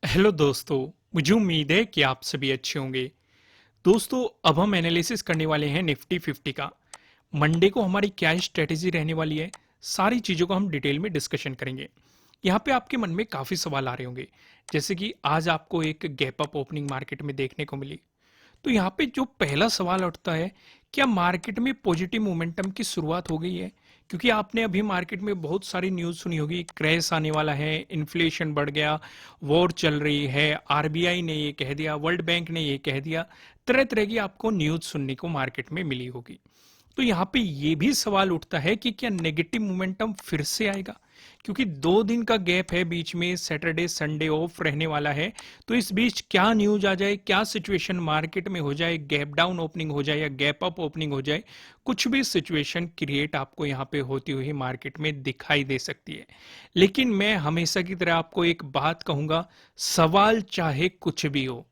Hello दोस्तों। मुझे उम्मीद है कि आप सभी अच्छे होंगे। दोस्तों, अब हम एनालिसिस करने वाले हैं निफ्टी 50 का। मंडे को हमारी क्या स्ट्रेटेजी रहने वाली है, सारी चीज़ों को हम डिटेल में डिस्कशन करेंगे। यहाँ पे आपके मन में काफ़ी सवाल आ रहे होंगे, जैसे कि आज आपको एक गैप अप ओपनिंग मार्केट में देखने को मिली। तो यहाँ पे जो पहला सवाल उठता है, क्या मार्केट में पॉजिटिव मोमेंटम की शुरुआत हो गई है? क्योंकि आपने अभी मार्केट में बहुत सारी न्यूज़ सुनी होगी, क्रैश आने वाला है, इन्फ्लेशन बढ़ गया, वॉर चल रही है, आरबीआई ने ये कह दिया, वर्ल्ड बैंक ने ये कह दिया। तरह तरह की आपको न्यूज़ सुनने को मार्केट में मिली होगी। तो यहाँ पे ये भी सवाल उठता है कि क्या नेगेटिव मोमेंटम फिर से आएगा? क्योंकि 2 दिन का गैप है बीच में, सैटरडे संडे ऑफ रहने वाला है। तो इस बीच क्या न्यूज आ जाए, क्या सिचुएशन मार्केट में हो जाए, गैप डाउन ओपनिंग हो जाए या गैप अप ओपनिंग हो जाए, कुछ भी सिचुएशन क्रिएट आपको यहाँ पे होती हुई मार्केट में दिखाई दे सकती है। लेकिन मैं हमेशा की तरह आपको एक बात कहूंगा, सवाल चाहे कुछ भी हो,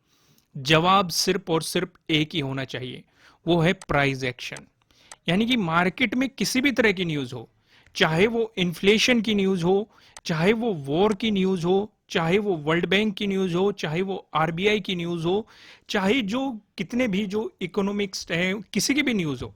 जवाब सिर्फ और सिर्फ एक ही होना चाहिए, वो है प्राइस एक्शन। यानी कि मार्केट में किसी भी तरह की न्यूज हो, चाहे वो इन्फ्लेशन की न्यूज हो, चाहे वो वॉर की न्यूज हो, चाहे वो वर्ल्ड बैंक की न्यूज हो, चाहे वो आरबीआई की न्यूज हो, चाहे जो कितने भी जो इकोनॉमिक्स है किसी की भी न्यूज हो,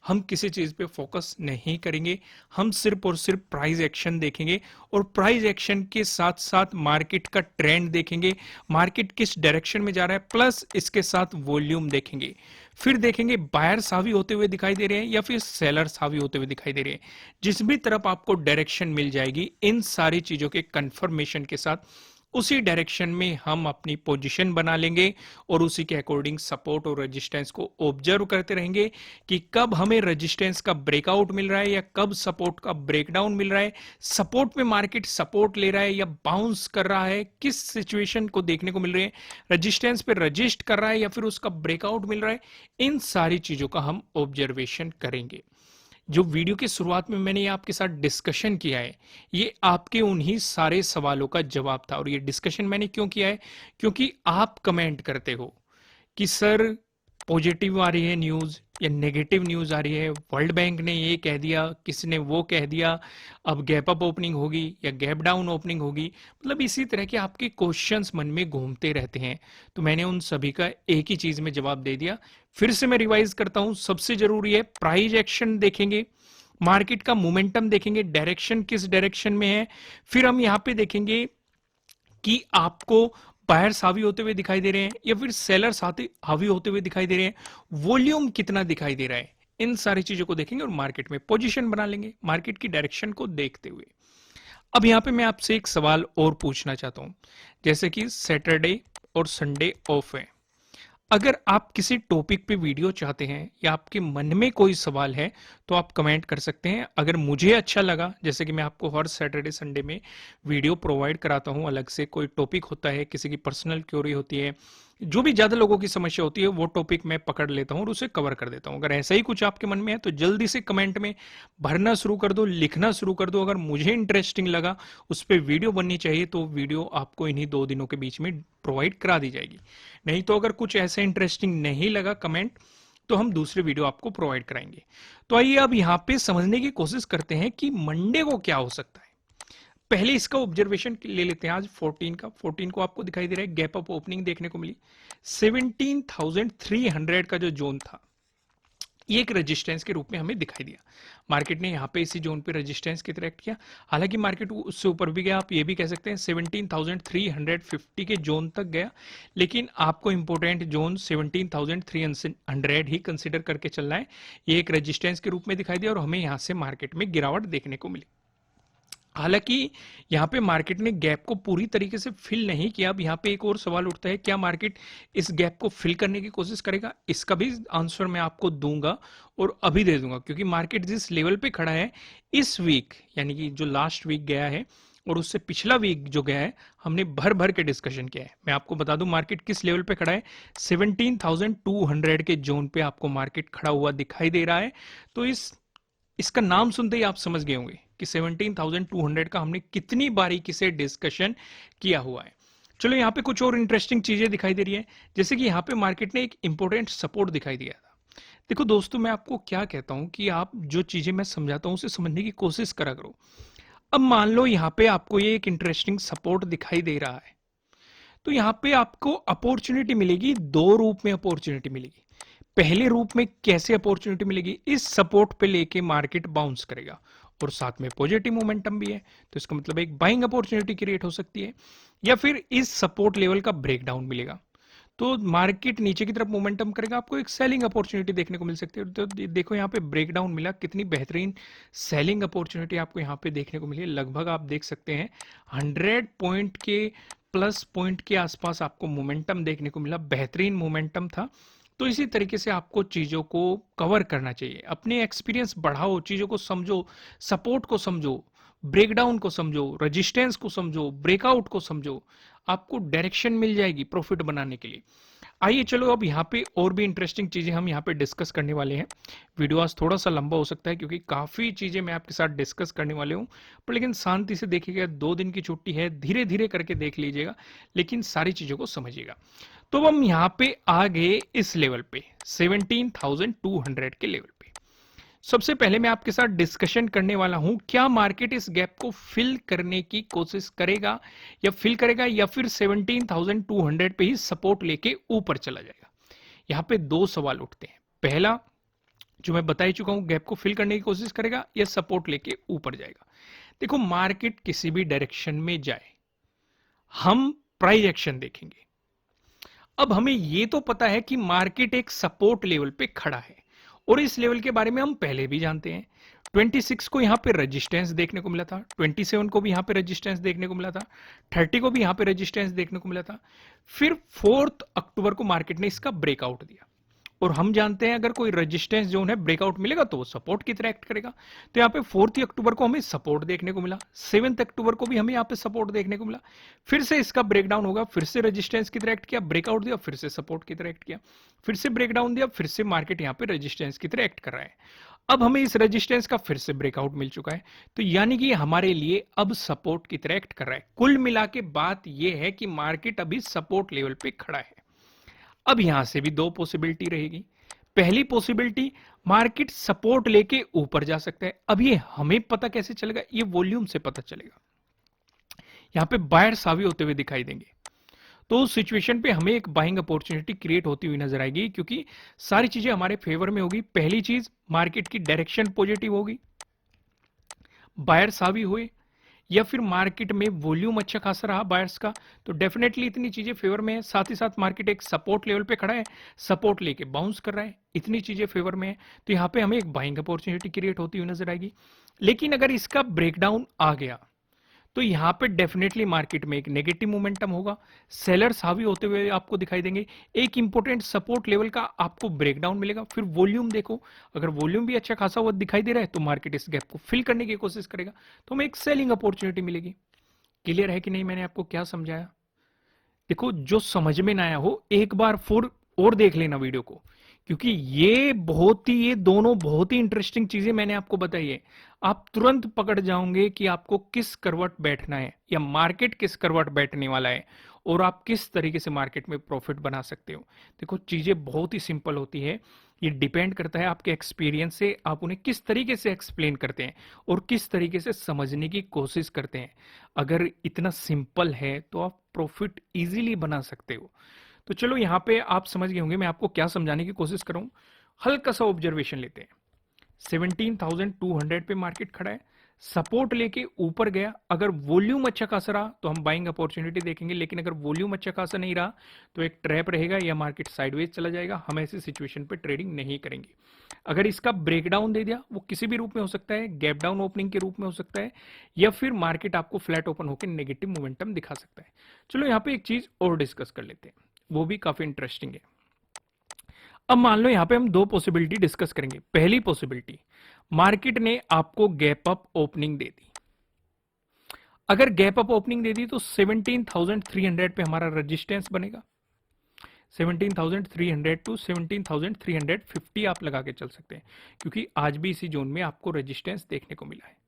हम किसी चीज पे फोकस नहीं करेंगे। हम सिर्फ और सिर्फ प्राइस एक्शन देखेंगे और प्राइस एक्शन के साथ साथ मार्केट का ट्रेंड देखेंगे, मार्केट किस डायरेक्शन में जा रहा है, प्लस इसके साथ वॉल्यूम देखेंगे। फिर देखेंगे बायर्स हावी होते हुए दिखाई दे रहे हैं या फिर सेलर्स हावी होते हुए दिखाई दे रहे हैं। जिस भी तरफ आपको डायरेक्शन मिल जाएगी, इन सारी चीजों के कंफर्मेशन के साथ उसी डायरेक्शन में हम अपनी पोजीशन बना लेंगे और उसी के अकॉर्डिंग सपोर्ट और रेजिस्टेंस को ऑब्जर्व करते रहेंगे कि कब हमें रेजिस्टेंस का ब्रेकआउट मिल रहा है या कब सपोर्ट का ब्रेकडाउन मिल रहा है, सपोर्ट में मार्केट सपोर्ट ले रहा है या बाउंस कर रहा है, किस सिचुएशन को देखने को मिल रही है, रेजिस्टेंस पे रजिस्ट कर रहा है या फिर उसका ब्रेकआउट मिल रहा है। इन सारी चीजों का हम ऑब्जर्वेशन करेंगे। जो वीडियो की शुरुआत में मैंने ये आपके साथ डिस्कशन किया है, ये आपके उन्हीं सारे सवालों का जवाब था। और ये डिस्कशन मैंने क्यों किया है? क्योंकि आप कमेंट करते हो कि सर, पॉजिटिव आ रही है न्यूज या नेगेटिव न्यूज आ रही है, वर्ल्ड बैंक ने ये कह दिया, किसी ने वो कह दिया, अब गैप अप ओपनिंग होगी या गैप डाउन ओपनिंग होगी। मतलब इसी तरह के आपके क्वेश्चंस मन में घूमते रहते हैं। तो मैंने उन सभी का एक ही चीज में जवाब दे दिया। फिर से मैं रिवाइज करता हूं, सबसे जरूरी है प्राइस एक्शन देखेंगे, मार्केट का मोमेंटम देखेंगे, डायरेक्शन किस डायरेक्शन में है। फिर हम यहां पे देखेंगे कि आपको बायर्स हावी होते हुए दिखाई दे रहे हैं या फिर सेलर्स हावी होते हुए दिखाई दे रहे हैं, वॉल्यूम कितना दिखाई दे रहा है। इन सारी चीजों को देखेंगे और मार्केट में पोजीशन बना लेंगे मार्केट की डायरेक्शन को देखते हुए। अब यहां पे मैं आपसे एक सवाल और पूछना चाहता हूं, जैसे कि सैटरडे और संडे ऑफ है। अगर आप किसी टॉपिक पे वीडियो चाहते हैं या आपके मन में कोई सवाल है, तो आप कमेंट कर सकते हैं। अगर मुझे अच्छा लगा, जैसे कि मैं आपको हर सैटरडे संडे में वीडियो प्रोवाइड कराता हूं, अलग से कोई टॉपिक होता है, किसी की पर्सनल क्यूरी होती है, जो भी ज्यादा लोगों की समस्या होती है, वो टॉपिक मैं पकड़ लेता हूं और उसे कवर कर देता हूं। अगर ऐसा ही कुछ आपके मन में है तो जल्दी से कमेंट में भरना शुरू कर दो, लिखना शुरू कर दो। अगर मुझे इंटरेस्टिंग लगा, उस पर वीडियो बननी चाहिए, तो वीडियो आपको इन्हीं 2 दिनों के बीच में प्रोवाइड करा दी जाएगी। नहीं तो अगर कुछ ऐसे इंटरेस्टिंग नहीं लगा कमेंट, तो हम दूसरे वीडियो आपको प्रोवाइड कराएंगे। तो आइए अब यहां पे समझने की कोशिश करते हैं कि मंडे को क्या हो सकता है। पहले इसका ऑब्जर्वेशन ले लेते हैं। आज 14 का 14 को आपको दिखाई दे रहा है गैप अप ओपनिंग देखने को मिली। 17,300 का जो जोन था, ये एक रेजिस्टेंस के रूप में हमें दिखाई दिया। मार्केट ने यहाँ पे इसी जोन पे रेजिस्टेंस की तरह एक्ट किया। हालांकि मार्केट उससे ऊपर भी गया, आप ये भी कह सकते हैं 17,350 के जोन तक गया, लेकिन आपको इंपोर्टेंट जोन 17,300 ही कंसिडर करके चलना है। ये एक रेजिस्टेंस के रूप में दिखाई दिया और हमें यहाँ से मार्केट में गिरावट देखने को मिली। हालांकि यहाँ पे मार्केट ने गैप को पूरी तरीके से फिल नहीं किया। अब यहाँ पे एक और सवाल उठता है, क्या मार्केट इस गैप को फिल करने की कोशिश करेगा? इसका भी आंसर मैं आपको दूंगा और अभी दे दूंगा, क्योंकि मार्केट जिस लेवल पे खड़ा है इस वीक, यानी कि जो लास्ट वीक गया है और उससे पिछला वीक जो गया है, हमने भर भर के डिस्कशन किया है। मैं आपको बता दूं मार्केट किस लेवल पे खड़ा है। 17,200 के जोन पे आपको मार्केट खड़ा हुआ दिखाई दे रहा है। तो इसका नाम सुनते ही आप समझ गए होंगे कि 17,200 का हमने कितनी बारीकी से डिस्कशन किया हुआ है। चलो यहाँ पे कुछ और इंटरेस्टिंग चीजें दिखाई दे रही है, जैसे कि यहाँ पे मार्केट ने एक इंपॉर्टेंट सपोर्ट दिखाई दिया था। देखो दोस्तों, मैं आपको क्या कहता हूं कि आप जो चीजें मैं समझाता हूं उसे समझने की कोशिश करा करो। अब मान लो यहाँ पे आपको ये एक इंटरेस्टिंग सपोर्ट दिखाई दे रहा है, तो यहाँ पे आपको अपॉर्चुनिटी मिलेगी, दो रूप में अपॉर्चुनिटी मिलेगी। पहले रूप में कैसे अपॉर्चुनिटी मिलेगी, इस सपोर्ट पे लेके मार्केट बाउंस करेगा और साथ में पॉजिटिव मोमेंटम भी है, तो इसका मतलब एक बाइंग अपॉर्चुनिटी क्रिएट हो सकती है। या फिर इस सपोर्ट लेवल का ब्रेकडाउन मिलेगा तो मार्केट नीचे की तरफ मोमेंटम करेगा, आपको एक सेलिंग अपॉर्चुनिटी देखने को मिल सकती है। तो देखो यहाँ पे ब्रेकडाउन मिला, कितनी बेहतरीन सेलिंग अपॉर्चुनिटी आपको यहाँ पे देखने को मिली। लगभग आप देख सकते हैं 100 पॉइंट के प्लस पॉइंट के आसपास आपको मोमेंटम देखने को मिला, बेहतरीन मोमेंटम था। तो इसी तरीके से आपको चीजों को कवर करना चाहिए, अपने एक्सपीरियंस बढ़ाओ, चीजों को समझो, सपोर्ट को समझो, ब्रेकडाउन को समझो, रेजिस्टेंस को समझो, ब्रेकआउट को समझो, आपको डायरेक्शन मिल जाएगी प्रॉफिट बनाने के लिए। आइए चलो अब यहाँ पे और भी इंटरेस्टिंग चीजें हम यहाँ पे डिस्कस करने वाले हैं। वीडियो आज थोड़ा सा लंबा हो सकता है क्योंकि काफी चीजें मैं आपके साथ डिस्कस करने वाले हूँ, पर लेकिन शांति से देखिएगा, 2 दिन की छुट्टी है, धीरे धीरे करके देख लीजिएगा, लेकिन सारी चीजों को समझिएगा। तो हम यहाँ पे आ गए इस लेवल पे 17,200 के लेवल पे। सबसे पहले मैं आपके साथ डिस्कशन करने वाला हूं, क्या मार्केट इस गैप को फिल करने की कोशिश करेगा या फिल करेगा, या फिर 17,200 पे ही सपोर्ट लेके ऊपर चला जाएगा। यहां पे दो सवाल उठते हैं। पहला जो मैं बता ही चुका हूं, गैप को फिल करने की कोशिश करेगा या सपोर्ट लेके ऊपर जाएगा। देखो मार्केट किसी भी डायरेक्शन में जाए, हम प्राइस एक्शन देखेंगे। अब हमें यह तो पता है कि मार्केट एक सपोर्ट लेवल पे खड़ा है और इस लेवल के बारे में हम पहले भी जानते हैं। 26 को यहां पे रेजिस्टेंस देखने को मिला था, 27 को भी यहां पे रेजिस्टेंस देखने को मिला था, 30 को भी यहां पे रेजिस्टेंस देखने को मिला था। फिर 4 अक्टूबर को मार्केट ने इसका ब्रेकआउट दिया और हम जानते हैं अगर कोई रेजिस्टेंस जोन है, ब्रेकआउट मिलेगा तो वो सपोर्ट की तरह एक्ट करेगा। तो यहाँ पे 4 अक्टूबर को हमें सपोर्ट देखने को मिला, 7 अक्टूबर को भी हमें यहाँ पे सपोर्ट देखने को मिला। फिर से इसका ब्रेकडाउन होगा, फिर से रेजिस्टेंस की तरह एक्ट किया, ब्रेकआउट दिया, फिर से सपोर्ट की तरह एक्ट किया, फिर से ब्रेकडाउन दिया, फिर से मार्केट यहाँ पे रेजिस्टेंस की तरह एक्ट कर रहा है। अब हमें इस रेजिस्टेंस का फिर से ब्रेकआउट मिल चुका है, तो यानी कि हमारे लिए अब सपोर्ट की तरह एक्ट कर रहा है। कुल मिला के बात यह है कि मार्केट अभी सपोर्ट लेवल पे खड़ा है। अब यहां से भी दो पॉसिबिलिटी रहेगी। पहली पॉसिबिलिटी, मार्केट सपोर्ट लेके ऊपर जा सकता है। अब ये हमें पता कैसे चलेगा, ये वॉल्यूम से पता चलेगा। यहां पे बायर्स हावी होते हुए दिखाई देंगे, तो उस सिचुएशन पे हमें एक बाइंग अपॉर्चुनिटी क्रिएट होती हुई नजर आएगी, क्योंकि सारी चीजें हमारे फेवर में होगी। पहली चीज, मार्केट की डायरेक्शन पॉजिटिव होगी, बायर्स हावी हुए, या फिर मार्केट में वॉल्यूम अच्छा खासा रहा बायर्स का, तो डेफिनेटली इतनी चीजें फेवर में है। साथ ही साथ मार्केट एक सपोर्ट लेवल पे खड़ा है, सपोर्ट लेके बाउंस कर रहा है, इतनी चीजें फेवर में है, तो यहां पे हमें एक बाइंग अपॉर्चुनिटी क्रिएट होती हुई नजर आएगी। लेकिन अगर इसका ब्रेकडाउन आ गया तो यहां पे डेफिनेटली मार्केट में एक नेगेटिव मोमेंटम होगा, सेलर्स हावी होते हुए आपको दिखाई देंगे, एक इंपॉर्टेंट सपोर्ट लेवल का आपको ब्रेकडाउन मिलेगा। फिर वॉल्यूम देखो, अगर वॉल्यूम भी अच्छा खासा हुआ दिखाई दे रहा है तो मार्केट इस गैप को फिल करने की कोशिश करेगा, तो हमें एक सेलिंग अपॉर्चुनिटी मिलेगी। क्लियर है कि नहीं, मैंने आपको क्या समझाया? देखो जो समझ में ना आया हो, एक बार फिर और देख लेना वीडियो को, क्योंकि ये दोनों बहुत ही इंटरेस्टिंग चीजें मैंने आपको बताई है। आप तुरंत पकड़ जाओगे कि आपको किस करवट बैठना है या मार्केट किस करवट बैठने वाला है और आप किस तरीके से मार्केट में प्रॉफिट बना सकते हो। देखो चीजें बहुत ही सिंपल होती है, ये डिपेंड करता है आपके एक्सपीरियंस से, आप उन्हें किस तरीके से एक्सप्लेन करते हैं और किस तरीके से समझने की कोशिश करते हैं। अगर इतना सिंपल है तो आप प्रॉफिट इजीली बना सकते हो। तो चलो यहां पे आप समझ गए होंगे मैं आपको क्या समझाने की कोशिश कर रहा हूं। हल्का सा ऑब्जर्वेशन लेते हैं। 17,200 पे मार्केट खड़ा है, सपोर्ट लेके ऊपर गया, अगर वॉल्यूम अच्छा खासा रहा तो हम बाइंग अपॉर्चुनिटी देखेंगे, लेकिन अगर वॉल्यूम अच्छा खासा नहीं रहा तो एक ट्रैप रहेगा या मार्केट साइडवेज चला जाएगा, हम ऐसी सिचुएशन पे ट्रेडिंग नहीं करेंगे। अगर इसका ब्रेकडाउन दे दिया, वो किसी भी रूप में हो सकता है, गैप डाउन ओपनिंग के रूप में हो सकता है, या फिर मार्केट आपको फ्लैट ओपन होकर नेगेटिव मोमेंटम दिखा सकता है। चलो यहाँ पे एक चीज और डिस्कस कर लेते हैं, वो भी काफी इंटरेस्टिंग है। अब मान लो यहां पे हम दो पॉसिबिलिटी डिस्कस करेंगे। पहली पॉसिबिलिटी, मार्केट ने आपको गैप अप ओपनिंग दे दी। अगर गैप अप ओपनिंग दे दी तो 17,300 पे हमारा रेजिस्टेंस बनेगा। 17,300 टू 17,350 आप लगा के चल सकते हैं, क्योंकि आज भी इसी जोन में आपको रेजिस्टेंस देखने को मिला है।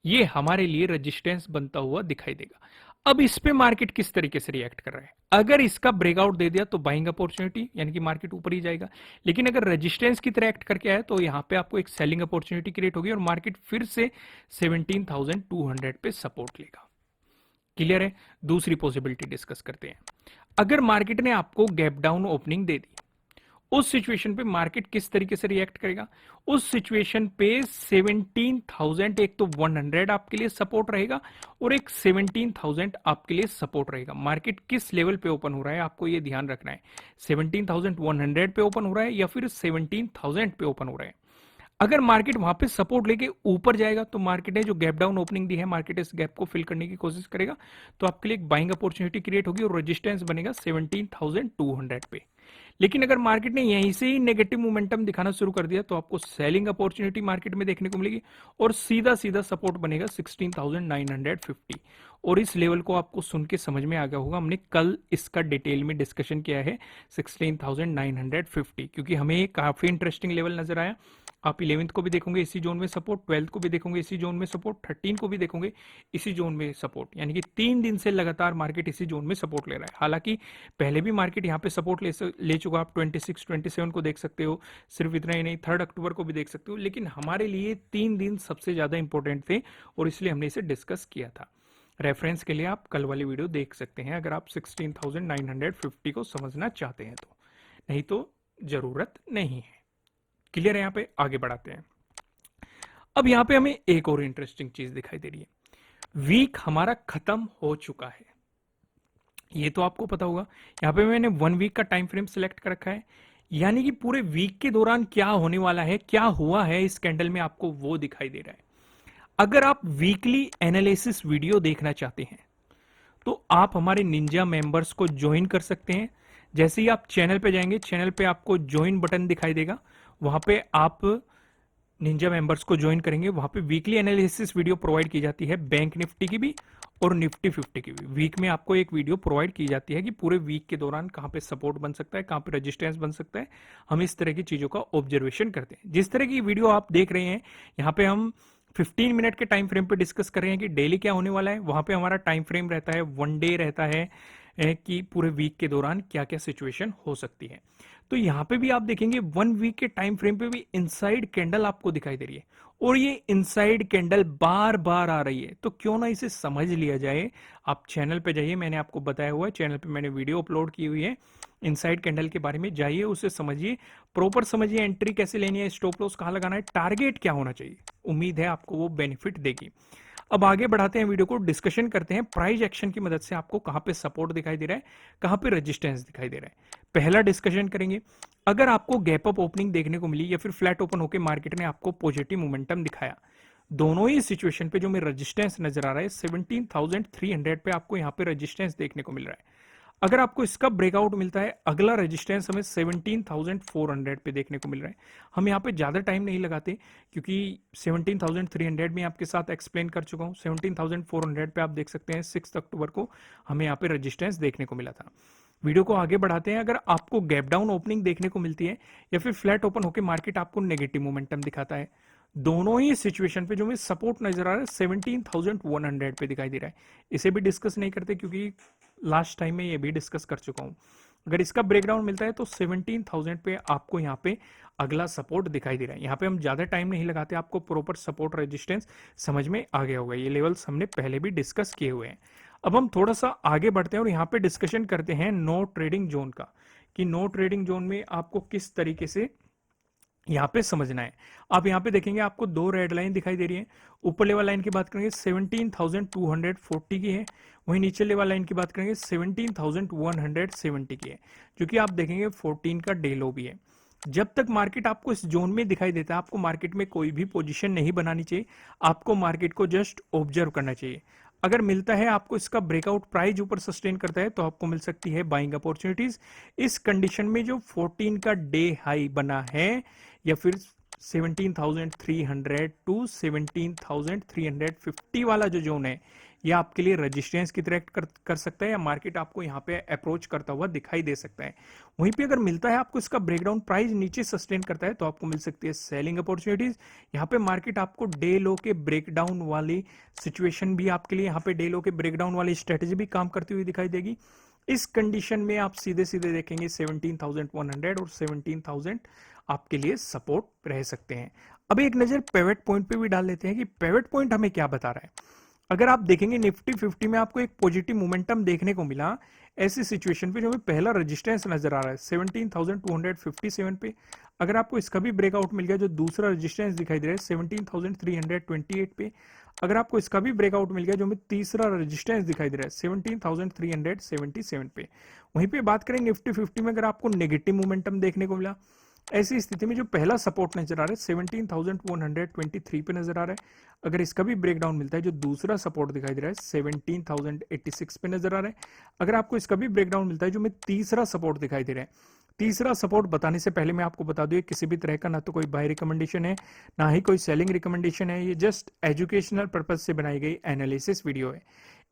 ये हमारे लिए रेजिस्टेंस बनता हुआ दिखाई देगा। अब इस पे मार्केट किस तरीके से रिएक्ट कर रहा है, अगर इसका ब्रेकआउट दे दिया तो बाइंग अपॉर्चुनिटी, यानी कि मार्केट ऊपर ही जाएगा। लेकिन अगर रेजिस्टेंस की तरह एक्ट करके आया तो यहां पे आपको एक सेलिंग अपॉर्चुनिटी क्रिएट होगी और मार्केट फिर से 17,200 पे सपोर्ट लेगा। क्लियर है? दूसरी पॉसिबिलिटी डिस्कस करते हैं। अगर मार्केट ने आपको गैप डाउन ओपनिंग दे दी, उस सिचुएशन पे मार्केट किस तरीके से रिएक्ट करेगा? उस सिचुएशन पे 17,000 एक तो 100 आपके लिए सपोर्ट रहेगा और एक 17,000 आपके लिए सपोर्ट रहेगा। मार्केट किस लेवल पे ओपन हो रहा है आपको ये ध्यान रखना है। 17,100 पे ओपन हो रहा है या फिर 17,000 पे ओपन हो रहा है। अगर मार्केट वहां पे सपोर्ट लेके ऊपर जाएगा तो मार्केट ने जो गैप डाउन ओपनिंग दी है, मार्केट इस गैप को फिल करने की कोशिश करेगा, तो आपके लिए एक बाइंग अपॉर्चुनिटी क्रिएट होगी और रेजिस्टेंस बनेगा 17,200 पे। लेकिन अगर मार्केट ने यहीं से ही नेगेटिव मोमेंटम दिखाना शुरू कर दिया तो आपको सेलिंग अपॉर्चुनिटी मार्केट में देखने को मिलेगी और सीधा सीधा सपोर्ट बनेगा 16,950। और इस लेवल को आपको सुन के समझ में आ गया होगा, हमने कल इसका डिटेल में डिस्कशन किया है 16,950, क्योंकि हमें ये काफी इंटरेस्टिंग लेवल नजर आया। आप 11th को भी देखोगे इसी जोन में सपोर्ट, 12th को भी देखोगे इसी जोन में सपोर्ट, 13 को भी देखोगे इसी जोन में सपोर्ट, यानी कि 3 दिन से लगातार मार्केट इसी जोन में सपोर्ट ले रहा है। हालांकि पहले भी मार्केट यहाँ पे सपोर्ट ले चुका, आप 26, 27 को देख सकते हो, सिर्फ इतना ही नहीं 3 अक्टूबर को भी देख सकते हो, लेकिन हमारे लिए 3 दिन सबसे ज्यादा इंपॉर्टेंट थे और इसलिए हमने इसे डिस्कस किया था। रेफरेंस के लिए आप कल वाली वीडियो देख सकते हैं अगर आप 16,950 को समझना चाहते हैं तो, नहीं तो जरूरत नहीं है। क्लियर है? यहाँ पे आगे बढ़ाते हैं। अब यहाँ पे हमें एक और इंटरेस्टिंग चीज दिखाई दे रही है। वीक हमारा खत्म हो चुका है, ये तो आपको पता होगा। यहाँ पे मैंने 1 वीक का टाइम फ्रेम सिलेक्ट कर रखा है, यानी कि पूरे वीक के दौरान क्या होने वाला है, क्या हुआ है इस कैंडल में, आपको वो दिखाई दे रहा है। अगर आप वीकली एनालिसिस वीडियो देखना चाहते हैं तो आप हमारे निंजा मेंबर्स को ज्वाइन कर सकते हैं। जैसे ही आप चैनल पे जाएंगे, चैनल पे आपको ज्वाइन बटन दिखाई देगा, वहां पे आप निंजा मेंबर्स को ज्वाइन करेंगे। वहां पे वीकली एनालिसिस वीडियो प्रोवाइड की जाती है, बैंक निफ्टी की भी और निफ्टी 50 की भी। वीक में आपको एक वीडियो प्रोवाइड की जाती है कि पूरे वीक के दौरान कहां पे सपोर्ट बन सकता है, कहां पे रेजिस्टेंस बन सकता है। हम इस तरह की चीजों का ऑब्जर्वेशन करते हैं। जिस तरह की वीडियो आप देख रहे हैं, यहाँ पे हम 15 मिनट के टाइम फ्रेम पे डिस्कस कर रहे हैं कि डेली क्या होने वाला है। वहां पे हमारा टाइम फ्रेम रहता है 1 डे रहता है, कि पूरे वीक के दौरान क्या क्या सिचुएशन हो सकती है। तो यहाँ पे भी आप देखेंगे 1 वीक के टाइम फ्रेम पे भी इनसाइड कैंडल आपको दिखाई दे रही है और ये इनसाइड कैंडल बार बार आ रही है। तो क्यों ना इसे समझ लिया जाए। आप चैनल पे जाइए, मैंने आपको बताया हुआ है, चैनल पे मैंने वीडियो अपलोड की हुई है इनसाइड कैंडल के बारे में। जाइए उसे समझिए, प्रॉपर समझिए, एंट्री कैसे लेनी है, स्टॉप लॉस कहां लगाना है, टारगेट क्या होना चाहिए। उम्मीद है आपको वो बेनिफिट देगी। अब आगे बढ़ाते हैं वीडियो को, डिस्कशन करते हैं प्राइस एक्शन की मदद से आपको कहां पे सपोर्ट दिखाई दे रहा है, कहां पे रेजिस्टेंस दिखाई दे रहा है। पहला डिस्कशन करेंगे, अगर आपको गैप अप ओपनिंग देखने को मिली या फिर फ्लैट ओपन होकर मार्केट ने आपको पॉजिटिव मोमेंटम दिखाया, दोनों ही सिचुएशन पे जो में रेजिस्टेंस नजर आ रहा है 17,300 पे आपको यहाँ पे रेजिस्टेंस देखने को मिल रहा है। अगर आपको इसका ब्रेकआउट मिलता है, अगला रेजिस्टेंस हमें 17,400 पे देखने को मिल रहा है। हम यहाँ पे ज्यादा टाइम नहीं लगाते क्योंकि 17,300 में आपके साथ एक्सप्लेन कर चुका हूँ। 17,400 पे आप देख सकते हैं 6 अक्टूबर को हमें यहाँ पे रेजिस्टेंस देखने को मिला था। वीडियो को आगे बढ़ाते हैं। अगर आपको गैप डाउन ओपनिंग देखने को मिलती है या फिर फ्लैट ओपन होकर मार्केट आपको नेगेटिव मोमेंटम दिखाता है, दोनों ही सिचुएशन पे जो में सपोर्ट नजर आ रहा है 17,100 पे दिखाई दे रहा है। इसे भी डिस्कस नहीं करते क्योंकि लास्ट टाइम में ये भी डिस्कस कर चुका हूं। अगर इसका ब्रेकडाउन मिलता है तो 17,000 पे आपको यहाँ पे अगला सपोर्ट दिखाई दे रहा है। यहाँ पे हम ज्यादा टाइम नहीं लगाते, आपको प्रॉपर सपोर्ट रेजिस्टेंस समझ में आ गया होगा। ये लेवल्स हमने पहले भी डिस्कस किए हुए हैं। अब हम थोड़ा सा आगे बढ़ते हैं और यहाँ पे डिस्कशन करते हैं नो ट्रेडिंग जोन का, कि नो ट्रेडिंग जोन में आपको किस तरीके से यहाँ पे समझना है। आप यहाँ पे देखेंगे आपको 2 रेड लाइन दिखाई दे रही है। ऊपर लेवल लाइन की बात करेंगे 17,240 की है, वहीं नीचे लेवल लाइन की बात करेंगे 17,170 की है, जो कि आप देखेंगे 14 का डे लो भी है। जब तक मार्केट आपको इस जोन में दिखाई देता है, आपको मार्केट में कोई भी पोजीशन नहीं बनानी चाहिए, आपको मार्केट को जस्ट ऑब्जर्व करना चाहिए। अगर मिलता है आपको इसका ब्रेकआउट, प्राइस ऊपर सस्टेन करता है तो आपको मिल सकती है बाइंग अपॉर्चुनिटीज। इस कंडीशन में जो 14 का डे हाई बना है या फिर 17,300 टू 17,350 वाला जो जोन है, यह आपके लिए रेजिस्टेंस की तरह कर सकता है या मार्केट आपको यहाँ पे अप्रोच करता हुआ दिखाई दे सकता है। वहीं पे अगर मिलता है आपको इसका ब्रेकडाउन, प्राइस नीचे सस्टेन करता है तो आपको मिल सकती है सेलिंग अपॉर्चुनिटीज। यहाँ पे मार्केट आपको डे लो के ब्रेकडाउन वाली सिचुएशन भी आपके लिए, यहाँ पे डे लो के ब्रेकडाउन वाली स्ट्रेटेजी भी काम करती हुई दिखाई देगी। इस कंडीशन में आप सीधे सीधे देखेंगे 17,100 और 17,000 आपके लिए सपोर्ट रह सकते हैं। अब एक नजर पेवेट पॉइंट पे भी डाल लेते हैं कि पेवेट पॉइंट हमें क्या बता रहा है। अगर आप देखेंगे निफ्टी 50 में आपको एक पॉजिटिव मोमेंटम देखने को मिला, ऐसी सिचुएशन पे जो हमें पहला रेजिस्टेंस नजर आ रहा है 17,257 पे, अगर आपको इसका भी ब्रेकआउट मिल गया, जो दूसरा रेजिस्टेंस दिखाई दे रहा है 17,328 पे, अगर आपको इसका भी ब्रेकआउट मिल गया, जो हमें तीसरा रेजिस्टेंस दिखाई दे रहा है 17,377 पे। वहीं पे बात करें निफ्टी 50 में, अगर आपको नेगेटिव मोमेंटम देखने को मिला, ऐसी स्थिति में जो पहला सपोर्ट नजर आ रहा है 17,123 पे नजर आ रहा है, अगर इसका भी ब्रेकडाउन मिलता है, जो दूसरा सपोर्ट दिखाई दे रहा है 17,086 पे नजर आ रहा है, अगर आपको इसका भी ब्रेकडाउन मिलता है, जो में तीसरा सपोर्ट दिखाई दे रहा है। तीसरा सपोर्ट बताने से पहले मैं आपको बता दूं, ये किसी भी तरह का ना तो कोई बाय रिकमेंडेशन है, ना ही कोई सेलिंग रिकमेंडेशन है, ये जस्ट एजुकेशनल पर्पज से बनाई गई एनालिसिस वीडियो है।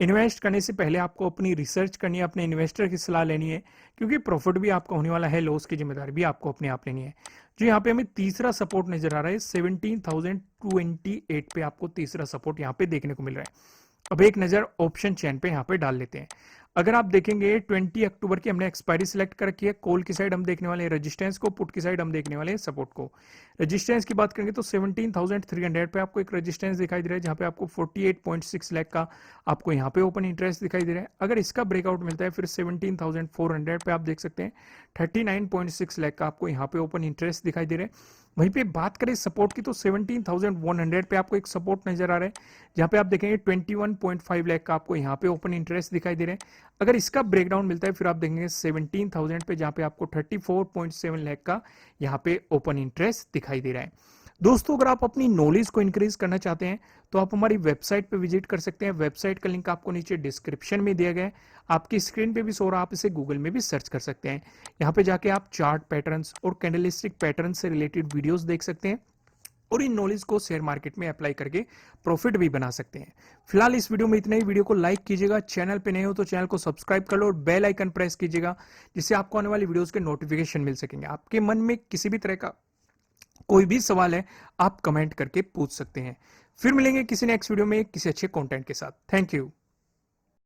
इन्वेस्ट करने से पहले आपको अपनी रिसर्च करनी है, अपने इन्वेस्टर की सलाह लेनी है, क्योंकि प्रॉफिट भी आपका होने वाला है, लॉस की जिम्मेदारी भी आपको अपने आप लेनी है। जो यहाँ पे हमें तीसरा सपोर्ट नजर आ रहा है 17,028 पे, आपको तीसरा सपोर्ट यहाँ पे देखने को मिल रहा है। अब एक नजर ऑप्शन चेन पे यहाँ पे डाल लेते हैं। अगर आप देखेंगे 20 अक्टूबर की हमने एक्सपायरी सिलेक्ट कर रखी है, कॉल की साइड हम देखने वाले हैं रेजिस्टेंस को, पुट की साइड हम देखने वाले हैं सपोर्ट को। रेजिस्टेंस की बात करेंगे तो 17,300 पे आपको एक रेजिस्टेंस दिखाई दे रहा है, जहां पे आपको 48.6 लाख का आपको यहाँ पे ओपन इंटरेस्ट दिखाई दे रहा है। अगर इसका ब्रेकआउट मिलता है फिर 17,400 पे आप देख सकते हैं 39.6 लाख का आपको यहाँ पे ओपन इंटरेस्ट दिखाई दे रहा है। वहीं पे बात करें सपोर्ट की तो 17,100 पे आपको एक सपोर्ट नजर आ रहा है, जहां पे आप देखेंगे 21.5 लाख का आपको यहाँ पे ओपन इंटरेस्ट दिखाई दे रहा है। अगर इसका ब्रेकडाउन मिलता है फिर आप देखेंगे 17,000 पे, जहां पे आपको 34.7 लाख का यहाँ पे ओपन इंटरेस्ट दिखाई दे रहा है। दोस्तों, अगर आप अपनी नॉलेज को इंक्रीज करना चाहते हैं तो आप हमारी वेबसाइट पे विजिट कर सकते हैं। वेबसाइट का लिंक आपको नीचे डिस्क्रिप्शन में दिया गया है, आपकी स्क्रीन पे भी शो रहा, आप इसे गूगल में भी सर्च कर सकते हैं। यहाँ पे जाके आप चार्ट पैटर्न्स और कैंडलस्टिक पैटर्न से रिलेटेड वीडियोस देख सकते हैं और इन नॉलेज को शेयर मार्केट में अप्लाई करके प्रॉफिट भी बना सकते हैं। फिलहाल इस वीडियो में इतना ही। वीडियो को लाइक कीजिएगा, चैनल पे नए हो तो चैनल को सब्सक्राइब कर लो और बेल आइकन प्रेस कीजिएगा, जिससे आपको आने वाली वीडियोस के नोटिफिकेशन मिल सकेंगे। आपके मन में किसी भी तरह का कोई भी सवाल है, आप कमेंट करके पूछ सकते हैं। फिर मिलेंगे किसी नेक्स्ट वीडियो में किसी अच्छे कंटेंट के साथ। Thank you.